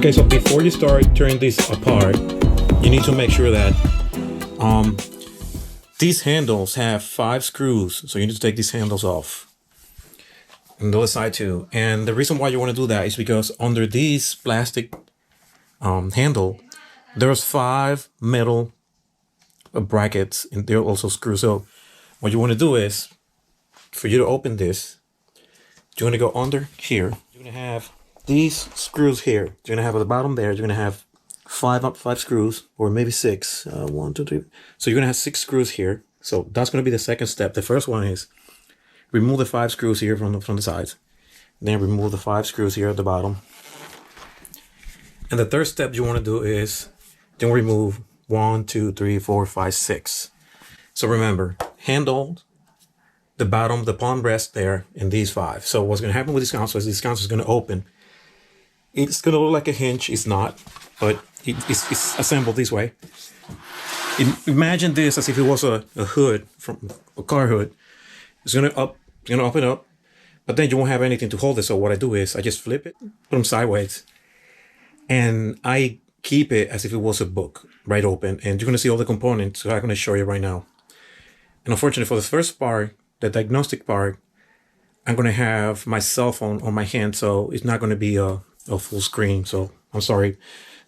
Okay, so before you start tearing this apart, you need to make sure that these handles have 5 screws. So you need to take these handles off. And the other side too. And the reason why you want to do that is because under these plastic handle, there's 5 metal brackets and they're also screws. So what you want to do is, for you to open this, you're going to go under here. You're going to have these screws here. You're going to have at the bottom there, you're going to have 5 screws, or maybe 6. 1, 2, 3. So you're going to have 6 screws here. So that's going to be the second step. The first one is remove the 5 screws here from the sides. Then remove the 5 screws here at the bottom. And the third step you want to do is then remove 1, 2, 3, 4, 5, 6. So remember, handle, the bottom, the palm rest there, and these 5. So what's going to happen with this console is going to open. It's going to look like a hinge. It's not, but it's assembled this way. Imagine this as if it was a hood, from a car hood. It's going to open up, but then you won't have anything to hold it. So what I do is I just flip it, put them sideways, and I keep it as if it was a book, right open. And you're going to see all the components. So I'm going to show you right now. And unfortunately for the first part, the diagnostic part, I'm going to have my cell phone on my hand, so it's not going to be a full screen. So I'm sorry.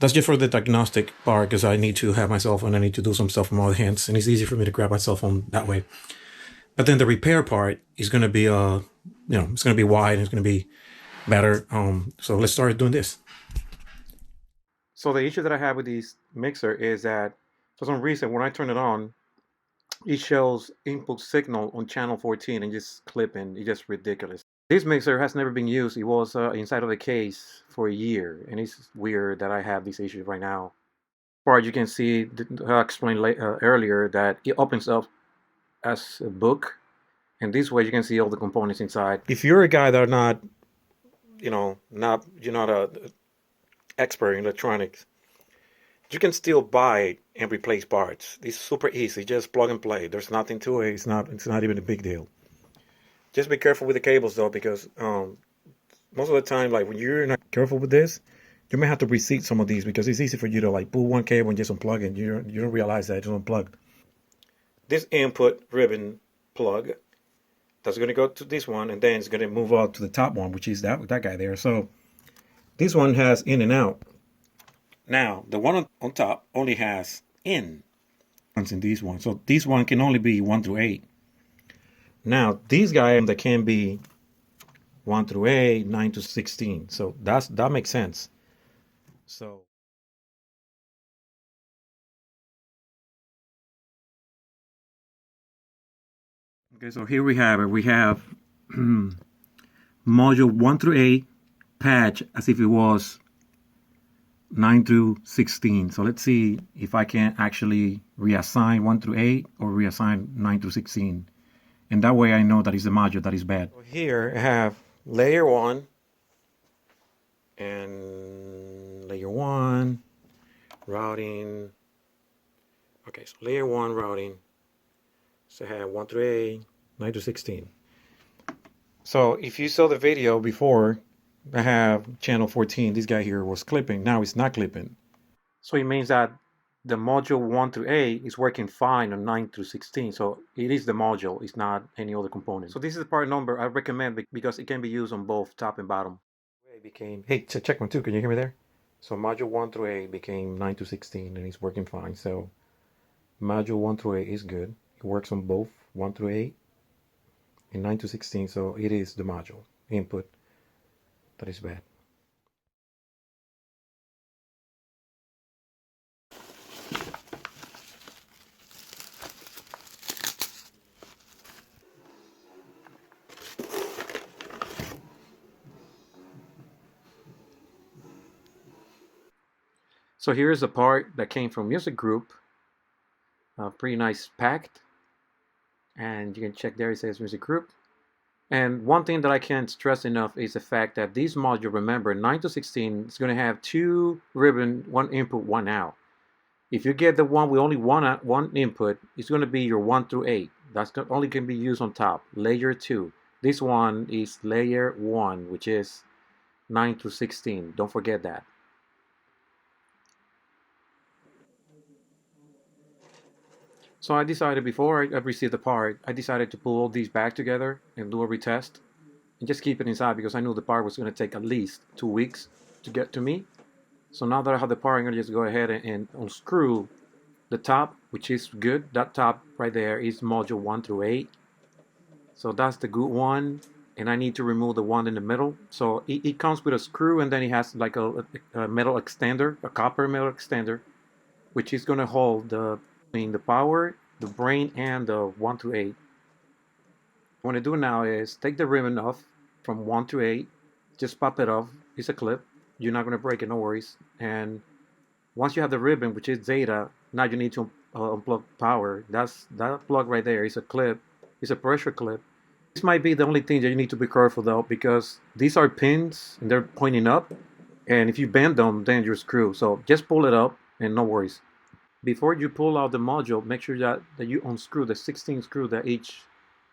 That's just for the diagnostic part, because I need to have my cell phone. I need to do some stuff from all hands, and it's easy for me to grab my cell phone that way. But then the repair part is going to be, it's going to be wide and it's going to be better. So let's start doing this. So the issue that I have with this mixer is that for some reason, when I turn it on, it shows input signal on channel 14 and just clipping. It's just ridiculous. This mixer has never been used. It was inside of the case for a year, and it's weird that I have these issues right now. Part you can see, I explained earlier, that it opens up as a book, and this way you can see all the components inside. If you're a guy that are not, you're not a expert in electronics, you can still buy and replace parts. It's super easy. Just plug and play. There's nothing to it. It's not even a big deal. Just be careful with the cables though, because most of the time, like when you're not careful with this, you may have to reseat some of these, because it's easy for you to like pull one cable and just unplug it. You don't realize that it's unplugged. This input ribbon plug, that's going to go to this one, and then it's going to move out to the top one, which is that guy there. So this one has in and out. Now, the one on top only has in these ones. So this one can only be 1 through 8. Now, these guys that can be 1 through 8, 9 to 16. So that makes sense. So okay, so here we have it. We have module 1 through 8 patch as if it was 9 through 16. So let's see if I can actually reassign 1 through 8 or reassign 9 through 16. And that way I know that is the module that is bad. So here I have layer 1 and layer 1 routing. Okay, so layer 1 routing. So I have 1 through 8, 9 to 16. So if you saw the video before, I have channel 14. This guy here was clipping. Now it's not clipping. So it means that the module 1 through 8 is working fine on 9 through 16. So it is the module. It's not any other component. So this is the part number I recommend, because it can be used on both top and bottom. It became, hey, check 1, 2. Can you hear me there? So module 1 through 8 became 9 to 16, and it's working fine. So module 1 through 8 is good. It works on both 1 through 8 and 9 to 16. So it is the module input that is bad. So here's a part that came from Music Group. Pretty nice packed. And you can check there, it says Music Group. And one thing that I can't stress enough is the fact that this module, remember, 9 to 16 is going to have 2 ribbon, 1 input, 1 out. If you get the one with only one input, it's going to be your 1 through 8. That's only can be used on top. Layer 2. This one is layer 1, which is 9 through 16. Don't forget that. So I decided before I received the part, I decided to pull all these back together and do a retest and just keep it inside because I knew the part was going to take at least 2 weeks to get to me. So now that I have the part, I'm going to just go ahead and unscrew the top, which is good. That top right there is module 1 through 8. So that's the good one. And I need to remove the one in the middle. So it comes with a screw, and then it has like a metal extender, a copper metal extender, which is going to hold the power, the brain, and the 1 through 8. What I want to do now is take the ribbon off from 1 to 8. Just pop it off. It's a clip. You're not going to break it, no worries. And once you have the ribbon, which is data, now you need to unplug power. That plug right there is a clip. It's a pressure clip. This might be the only thing that you need to be careful though, because these are pins and they're pointing up. And if you bend them, then you're screwed. So just pull it up and no worries. Before you pull out the module, make sure that you unscrew the 16 screw that each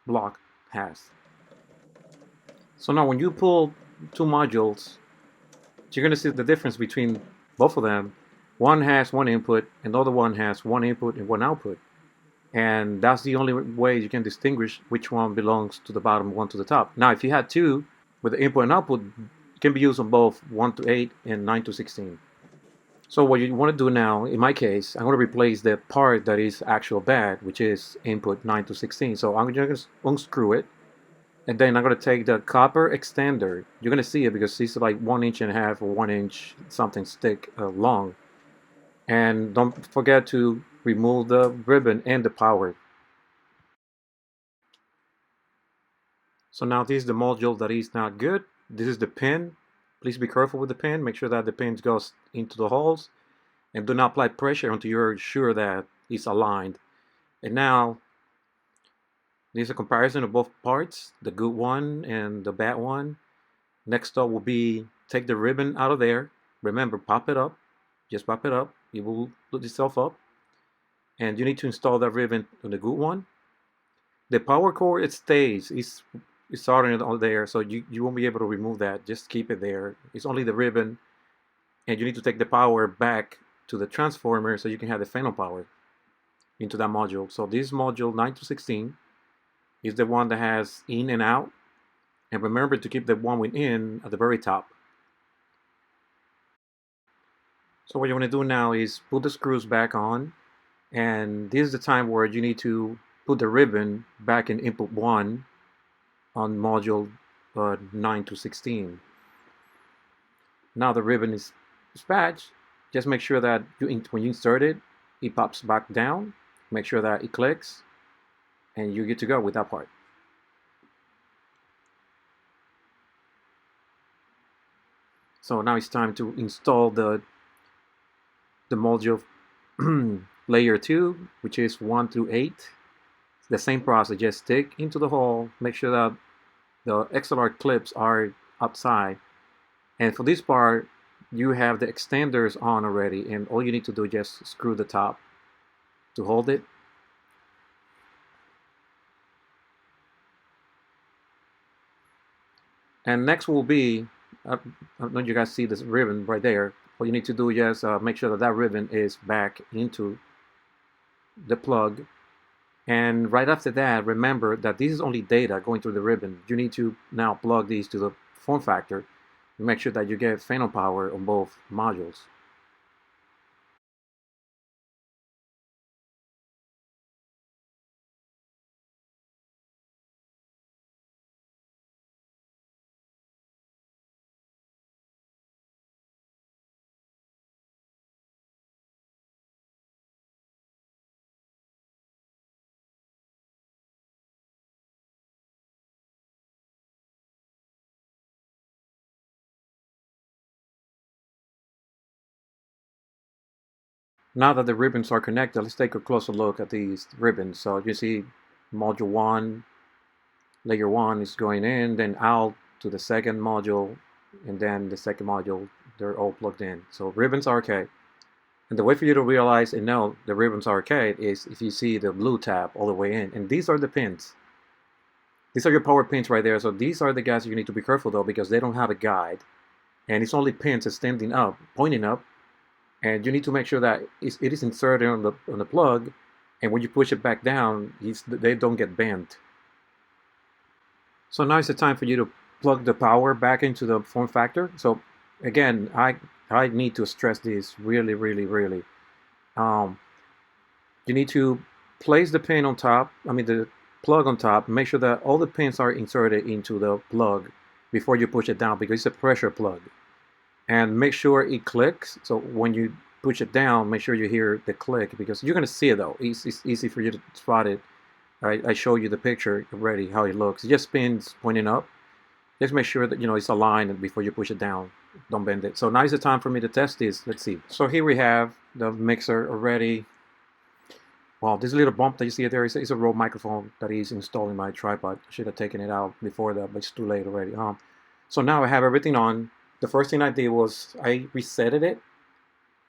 block has. So now when you pull two modules, you're going to see the difference between both of them. One has one input and the other one has one input and one output. And that's the only way you can distinguish which one belongs to the bottom, one to the top. Now, if you had two with the input and output, it can be used on both 1 to 8 and 9 to 16. So what you want to do now, in my case, I'm going to replace the part that is actual bad, which is input 9 to 16. So I'm going to unscrew it. And then I'm going to take the copper extender. You're going to see it because it's like 1.5 inches or 1 inch something thick long. And don't forget to remove the ribbon and the power. So now this is the module that is not good. This is the pin. Please be careful with the pin. Make sure that the pin goes into the holes. And do not apply pressure until you're sure that it's aligned. And now, this is a comparison of both parts, the good one and the bad one. Next up will be take the ribbon out of there. Remember, pop it up. Just pop it up. It will put itself up. And you need to install that ribbon on the good one. The power cord, it stays. It's soldered on there, so you won't be able to remove that. Just keep it there. It's only the ribbon. And you need to take the power back to the transformer so you can have the phantom power into that module. So this module 9 to 16 is the one that has in and out. And remember to keep the one with in at the very top. So what you want to do now is put the screws back on. And this is the time where you need to put the ribbon back in input 1 on module 9 to 16. Now the ribbon is dispatched. Just make sure that when you insert it, it pops back down. Make sure that it clicks, and you're good to go with that part. So now it's time to install the module layer 2, which is 1 through 8. The same process, just stick into the hole, make sure that the XLR clips are outside. And for this part, you have the extenders on already, and all you need to do is just screw the top to hold it. And next will be, I don't know if you guys see this ribbon right there. All you need to do is just make sure that that ribbon is back into the plug. And right after that, remember that this is only data going through the ribbon. You need to now plug these to the form factor and make sure that you get phantom power on both modules. Now that the ribbons are connected, let's take a closer look at these ribbons. So you see module 1, layer 1 is going in, then out to the second module, and then the second module, they're all plugged in. So ribbons are okay. And the way for you to realize and know the ribbons are okay is if you see the blue tab all the way in. And these are the pins. These are your power pins right there. So these are the guys you need to be careful though, because they don't have a guide. And it's only pins extending up, pointing up. and you need to make sure that it is inserted on the plug, and when you push it back down, they don't get bent. So now is the time for you to plug the power back into the form factor. So again, I need to stress this really, really, really. Um, you need to place the pin on top, the plug on top, make sure that all the pins are inserted into the plug before you push it down, because it's a pressure plug. And make sure it clicks. So when you push it down, make sure you hear the click, because you're gonna see it though. It's easy for you to spot it. I show you the picture already, how it looks. It just spins pointing up. Just make sure that it's aligned before you push it down. Don't bend it. So now is the time for me to test this. Let's see. So here we have the mixer already. Well, this little bump that you see there is a Rode microphone that is installed in my tripod. I should have taken it out before that, but it's too late already. So now I have everything on. The first thing I did was I resetted it,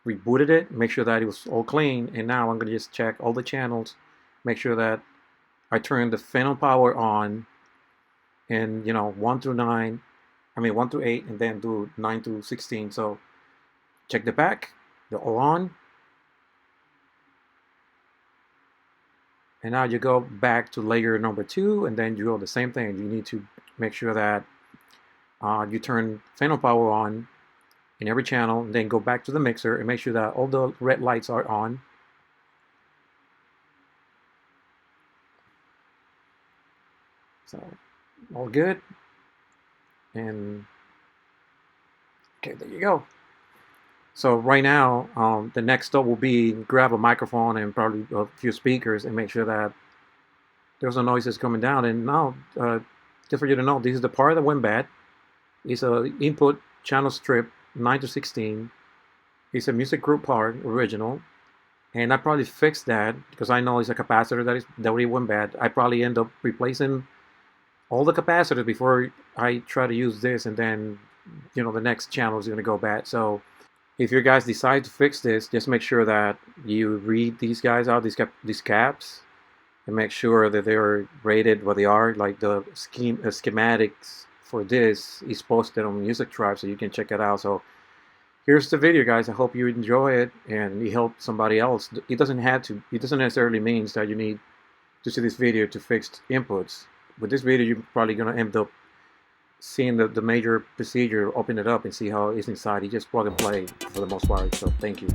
rebooted it, make sure that it was all clean, and now I'm going to just check all the channels, make sure that I turn the phantom power on, and 1 through 9, 1 through 8, and then do 9 to 16. So check the back, they're all on. And now you go back to layer number 2, and then you do the same thing. You need to make sure that you turn phantom power on in every channel, and then go back to the mixer and make sure that all the red lights are on. So all good. And okay, there you go. So right now, the next step will be grab a microphone and probably a few speakers and make sure that there's no noises coming down. And now, just for you to know, this is the part that went bad. It's a input channel strip 9 to 16. It's a music group part, original. And I probably fixed that because I know it's a capacitor that really went bad. I probably end up replacing all the capacitors before I try to use this, and then the next channel is going to go bad. So if you guys decide to fix this, just make sure that you read these guys out, these caps, and make sure that they are rated what they are. Like the schematics for this is posted on Music Tribe, so you can check it out. So here's the video, guys. I hope you enjoy it and it helped somebody else. It doesn't necessarily mean that you need to see this video to fix inputs. With this video, you're probably going to end up seeing the major procedure, open it up and see how it's inside. You just plug and play for the most part. So thank you.